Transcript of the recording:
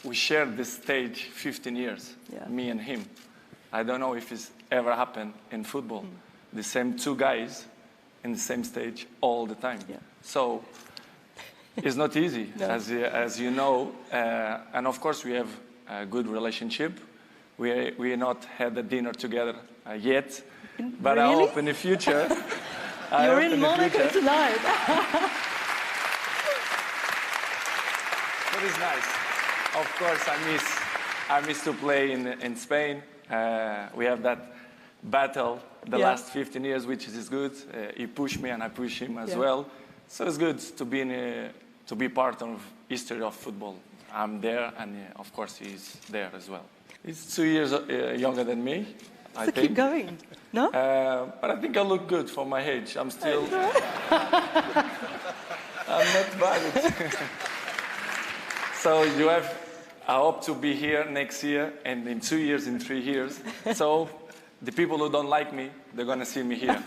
we shared this stage 15 years, me and him. I don't know if it's ever happened in football. The same two guys in the same stage all the time. So it's not easy, as you know. And of course, we have a good relationship. We not had a dinner together yet, but I hope in the future. You're in Monaco tonight. But it's nice. Of course, I miss to play in Spain. We have that battle the last 15 years, which is good. He pushed me and I push him as well. So it's good to be part of history of football. I'm there, and of course he's there as well. He's 2 years younger than me, I think. Keep going, no? But I think I look good for my age. I'm still. I'm not bad. So you have. I hope to be here next year, and in 2 years, in 3 years. So the people who don't like me, they're gonna see me here.